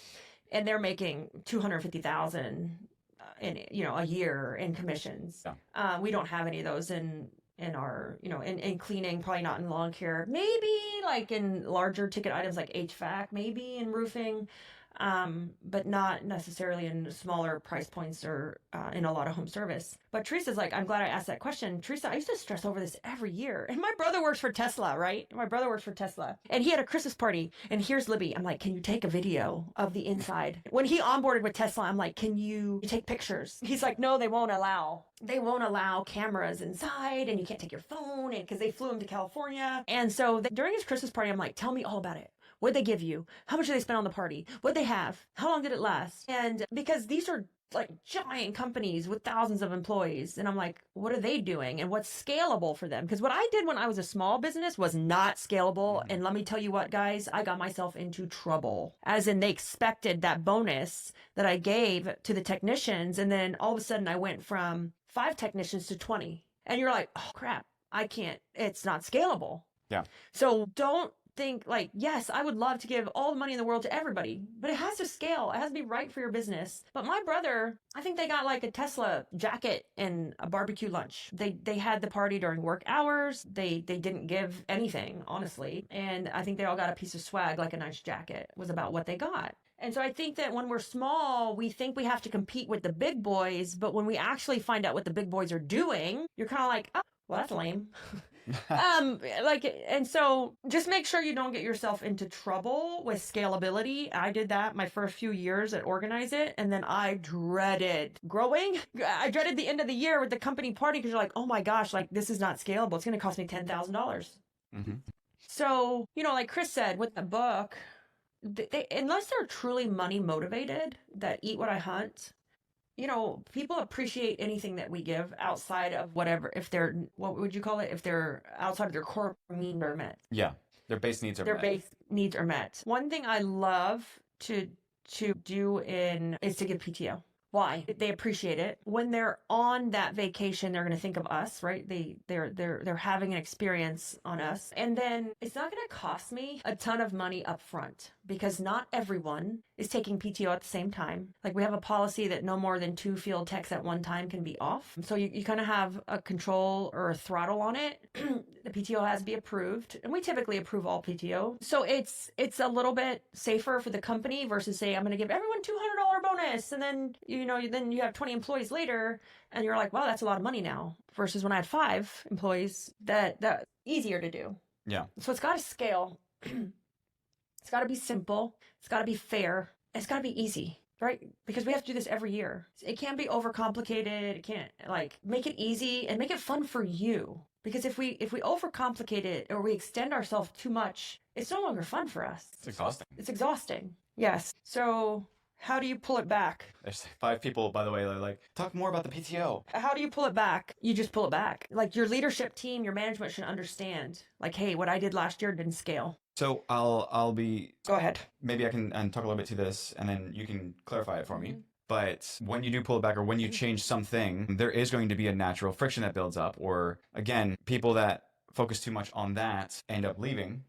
And they're making 250,000 in a year in commissions. Yeah. We don't have any of those in our in cleaning, probably not in lawn care, maybe like in larger ticket items like HVAC, maybe in roofing. But not necessarily in smaller price points or in a lot of home service. But Teresa's like, I'm glad I asked that question. Teresa, I used to stress over this every year. And my brother works for Tesla, right? My brother works for Tesla. And he had a Christmas party. And here's Libby. I'm like, can you take a video of the inside? When he onboarded with Tesla, I'm like, can you take pictures? He's like, no, they won't allow. They won't allow cameras inside and you can't take your phone because they flew him to California. And so during his Christmas party, I'm like, tell me all about it. What'd they give you? How much did they spend on the party? What'd they have? How long did it last? And because these are like giant companies with thousands of employees. And I'm like, what are they doing? And what's scalable for them? Because what I did when I was a small business was not scalable. And let me tell you what, guys, I got myself into trouble. As in they expected that bonus that I gave to the technicians. And then all of a sudden I went from 5 technicians to 20. And you're like, oh crap, I can't, it's not scalable. Yeah. So don't think like, yes, I would love to give all the money in the world to everybody, but it has to scale. It has to be right for your business. But my brother, I think they got like a Tesla jacket and a barbecue lunch. They had the party during work hours. They didn't give anything, honestly. And I think they all got a piece of swag, like a nice jacket was about what they got. And so I think that when we're small, we think we have to compete with the big boys. But when we actually find out what the big boys are doing, you're kind of like, oh, well, that's lame. And so just make sure you don't get yourself into trouble with scalability. I did that my first few years at Organize It. And then I dreaded growing. I dreaded the end of the year with the company party because you're like, oh my gosh, like this is not scalable. It's going to cost me $10,000. Mm-hmm. So, like Chris said with the book, unless they're truly money motivated that eat what I hunt, people appreciate anything that we give outside of whatever, if they're, what would you call it? If they're outside of their core needs are met. Yeah. Their base needs are met. Their base needs are met. One thing I love to do is to give PTO. Why? They appreciate it. When they're on that vacation, they're going to think of us, right? They're having an experience on us. And then it's not going to cost me a ton of money up front because not everyone is taking PTO at the same time. Like we have a policy that no more than 2 field techs at one time can be off. So you kind of have a control or a throttle on it. The PTO has to be approved, and we typically approve all PTO. So it's a little bit safer for the company versus say, I'm going to give everyone $200 bonus. And then, then you have 20 employees later and you're like, wow, that's a lot of money now versus when I had 5 employees that easier to do. Yeah. So it's got to scale. It's got to be simple. It's got to be fair. It's got to be easy, right? Because we have to do this every year. It can't be overcomplicated. It can't make it easy and make it fun for you. Because if we overcomplicate it or we extend ourselves too much, it's no longer fun for us. It's exhausting. It's exhausting. Yes. So how do you pull it back? There's 5 people, by the way, that are like, talk more about the PTO. How do you pull it back? You just pull it back. Like your leadership team, your management should understand, like, hey, what I did last year didn't scale. So I'll be... Go ahead. Maybe I can talk a little bit to this, and then you can clarify it for me. But when you do pull it back or when you change something, there is going to be a natural friction that builds up. Or, again, people that focus too much on that end up leaving.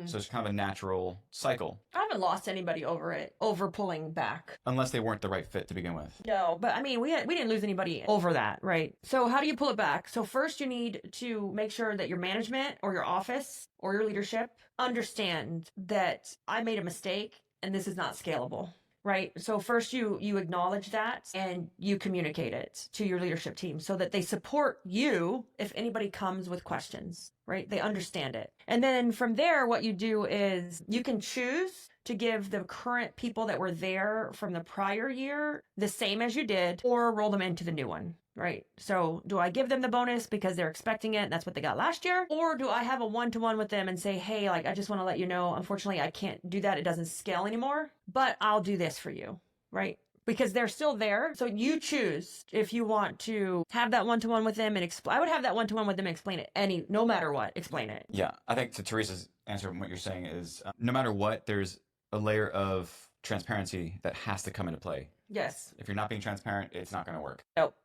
So it's kind of a natural cycle. I haven't lost anybody over it, over pulling back. Unless they weren't the right fit to begin with. No, but I mean, we didn't lose anybody over that, right? So how do you pull it back? So first you need to make sure that your management or your office or your leadership understand that I made a mistake and this is not scalable. Right. So first you acknowledge that and you communicate it to your leadership team so that they support you if anybody comes with questions, right? They understand it. And then from there, what you do is you can choose to give the current people that were there from the prior year the same as you did or roll them into the new one. Right. So do I give them the bonus because they're expecting it and that's what they got last year? Or do I have a one-to-one with them and say, hey, like, I just want to let you know, unfortunately, I can't do that. It doesn't scale anymore, but I'll do this for you. Right. Because they're still there. So you choose if you want to have that one-to-one with them and I would have that one-to-one with them and explain it no matter what, explain it. Yeah. I think to Teresa's answer, what you're saying is no matter what, there's a layer of transparency that has to come into play. Yes. If you're not being transparent, it's not going to work. Nope.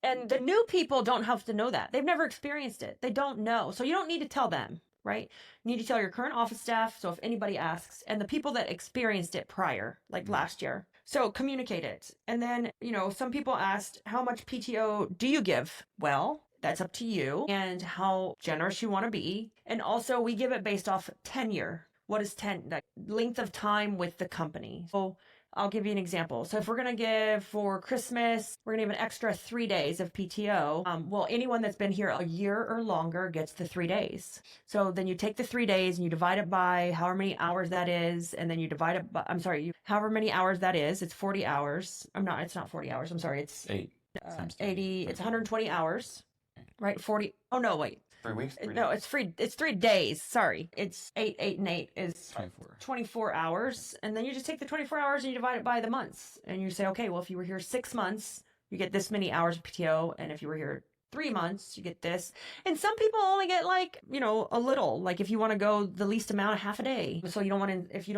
And the new people don't have to know that. They've never experienced it. They don't know. So you don't need to tell them, right? You need to tell your current office staff. So if anybody asks, and the people that experienced it prior, like last year. So communicate it. And then, some people asked, how much PTO do you give? Well, that's up to you and how generous you want to be. And also we give it based off tenure. What is the length of time with the company? So I'll give you an example. So if we're going to give for Christmas, we're going to give an extra 3 days of PTO. Well, anyone that's been here a year or longer gets the 3 days. So then you take the 3 days and you divide it by however many hours that is. And then you divide it by, however many hours that is. It's 40 hours. It's not 40 hours. I'm sorry. It's 80. It's 120 hours, right? 40. Oh, no, wait. 3 weeks? No, it's free. It's 3 days. Sorry. It's 8, and 8 is 24. 24 hours. And then you just take the 24 hours and you divide it by the months. And you say, okay, well, if you were here 6 months, you get this many hours of PTO. And if you were here 3 months, you get this. And some people only get a little, like if you want to go the least amount, half a day. So you don't want to, if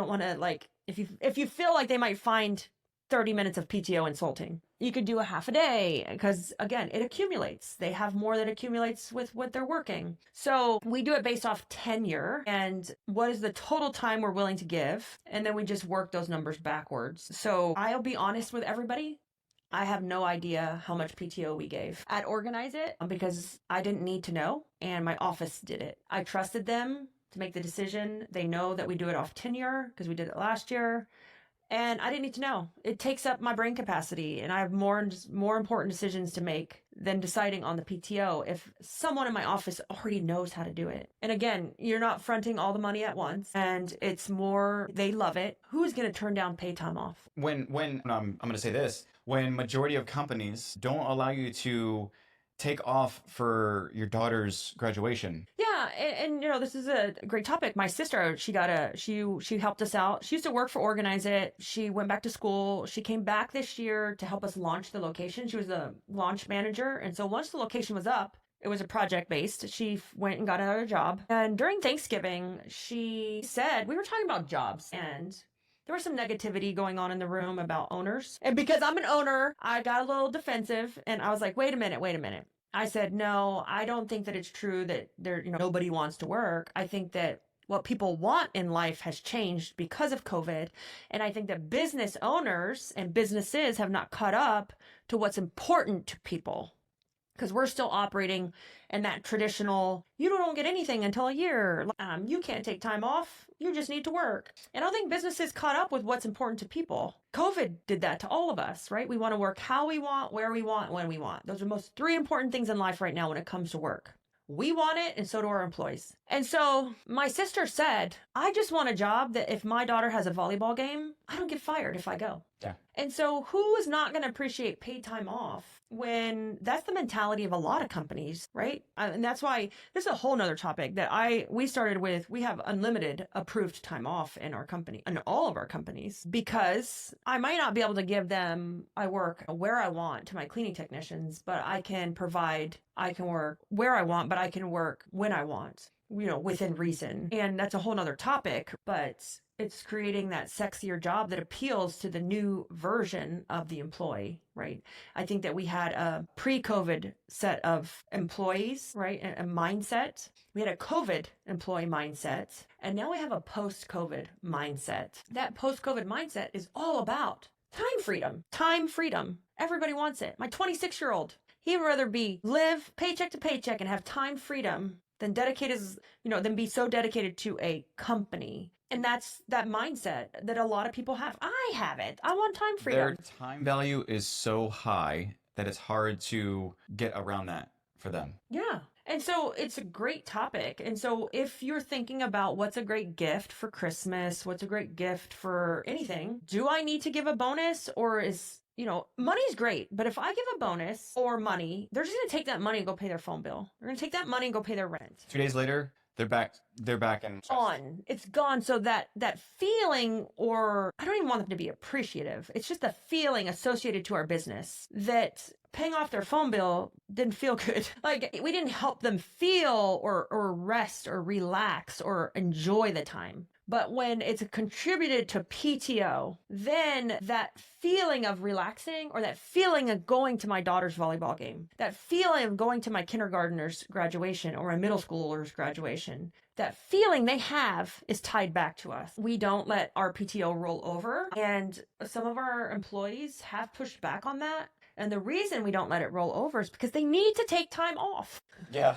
you feel like they might find 30 minutes of PTO insulting, you could do a half a day because again, it accumulates. They have more that accumulates with what they're working. So we do it based off tenure and what is the total time we're willing to give. And then we just work those numbers backwards. So I'll be honest with everybody. I have no idea how much PTO we gave at Organize It because I didn't need to know and my office did it. I trusted them to make the decision. They know that we do it off tenure because we did it last year. And I didn't need to know. It takes up my brain capacity and I have more important decisions to make than deciding on the PTO if someone in my office already knows how to do it. And again, you're not fronting all the money at once and it's more, they love it. Who is going to turn down paid time off? I'm going to say this, when majority of companies don't allow you to take off for your daughter's graduation. Yeah, and this is a great topic. My sister, she helped us out. She used to work for Organize It. She went back to school. She came back this year to help us launch the location. She was the launch manager. And so once the location was up, it was a project based. She went and got another job. And during Thanksgiving, she said, we were talking about jobs and there was some negativity going on in the room about owners. And because I'm an owner, I got a little defensive and I was like, wait a minute. I said, no, I don't think that it's true that nobody wants to work. I think that what people want in life has changed because of COVID. And I think that business owners and businesses have not caught up to what's important to people. Because we're still operating in that traditional, you don't get anything until a year. You can't take time off. You just need to work. And I don't think businesses caught up with what's important to people. COVID did that to all of us, right? We want to work how we want, where we want, when we want. Those are the most 3 important things in life right now when it comes to work. We want it, and so do our employees. And so my sister said, I just want a job that if my daughter has a volleyball game, I don't get fired if I go. Yeah. And so who is not going to appreciate paid time off when that's the mentality of a lot of companies, right? And that's why this is a whole nother topic that we started with. We have unlimited approved time off in our company, in all of our companies, because I might not be able to give them, I work where I want to my cleaning technicians, but I can work where I want, but I can work when I want, within reason. And that's a whole nother topic, but It's creating that sexier job that appeals to the new version of the employee, right? I think that we had a pre-COVID set of employees, right? A mindset. We had a COVID employee mindset, and now we have a post-COVID mindset. That post-COVID mindset is all about time freedom. Time freedom. Everybody wants it. My 26-year-old, he'd rather live paycheck to paycheck and have time freedom than than be so dedicated to a company. And that's that mindset that a lot of people have. I have it. I want time Their freedom. time value is so high that it's hard to get around that for them. Yeah. And so it's a great topic. And so if you're thinking about what's a great gift for Christmas, what's a great gift for anything, do I need to give a bonus, or money's great, but if I give a bonus or money, they're just going to take that money and go pay their phone bill. They're going to take that money and go pay their rent. 2 days later, they're back and Gone. It's gone. So that feeling, or I don't even want them to be appreciative. It's just the feeling associated to our business that paying off their phone bill didn't feel good. Like, we didn't help them feel or rest or relax or enjoy the time. But when it's contributed to PTO, then that feeling of relaxing, or that feeling of going to my daughter's volleyball game, that feeling of going to my kindergartner's graduation or my middle schooler's graduation, that feeling they have is tied back to us. We don't let our PTO roll over. And some of our employees have pushed back on that. And the reason we don't let it roll over is because they need to take time off. Yeah.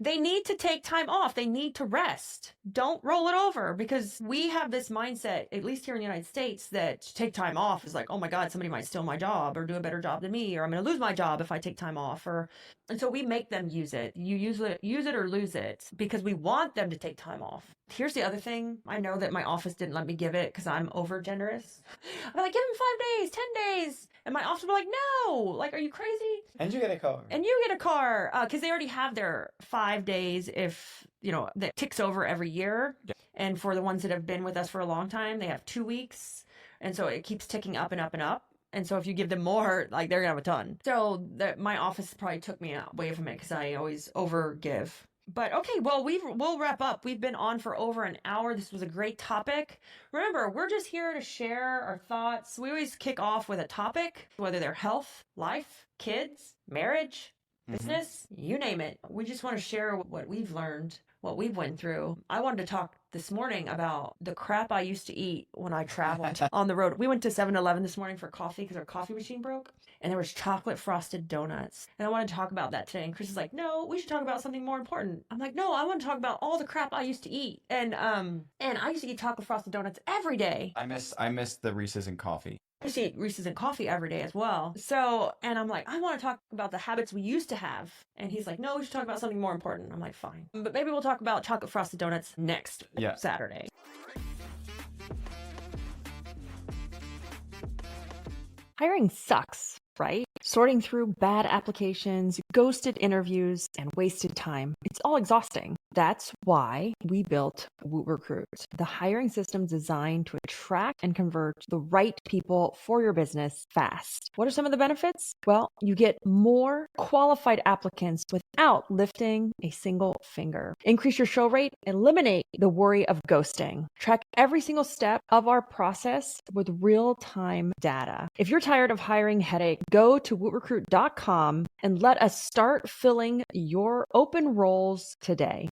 They need to take time off. They need to rest. Don't roll it over, because we have this mindset, at least here in the United States, that to take time off is like, oh my God, somebody might steal my job or do a better job than me, or I'm going to lose my job if I take time off. And so we make them use it. You use it or lose it, because we want them to take time off. Here's the other thing. I know that my office didn't let me give it because I'm over generous. I'm like, give them 5 days, 10 days. And my office will be like, no, like, are you crazy? And you get a car. And you get a car, because they already have their 5 days if, that ticks over every year. Yeah. And for the ones that have been with us for a long time, they have 2 weeks. And so it keeps ticking up and up and up. And so if you give them more, like, they're going to have a ton. So my office probably took me away from it because I always over give. But okay, well, we'll wrap up. We've been on for over an hour. This was a great topic. Remember, we're just here to share our thoughts. We always kick off with a topic, whether they're health, life, kids, marriage, business, you name it. We just want to share what we've learned, what we've went through. I wanted to talk this morning about the crap I used to eat when I traveled on the road. We went to 7-Eleven this morning for coffee because our coffee machine broke, and there was chocolate frosted donuts. And I wanted to talk about that today. And Chris is like, no, we should talk about something more important. I'm like, no, I want to talk about all the crap I used to eat. And I used to eat chocolate frosted donuts every day. I miss the Reese's and coffee. I used to eat Reese's and coffee every day as well. So, and I'm like, I want to talk about the habits we used to have. And he's like, no, we should talk about something more important. I'm like, fine. But maybe we'll talk about chocolate frosted donuts next Saturday. Hiring sucks, right? Sorting through bad applications, ghosted interviews, and wasted time. It's all exhausting. That's why we built Woot Recruit, the hiring system designed to attract and convert the right people for your business fast. What are some of the benefits? Well, you get more qualified applicants without lifting a single finger. Increase your show rate, eliminate the worry of ghosting. Track every single step of our process with real-time data. If you're tired of hiring headache, go to wootrecruit.com and let us start filling your open roles today.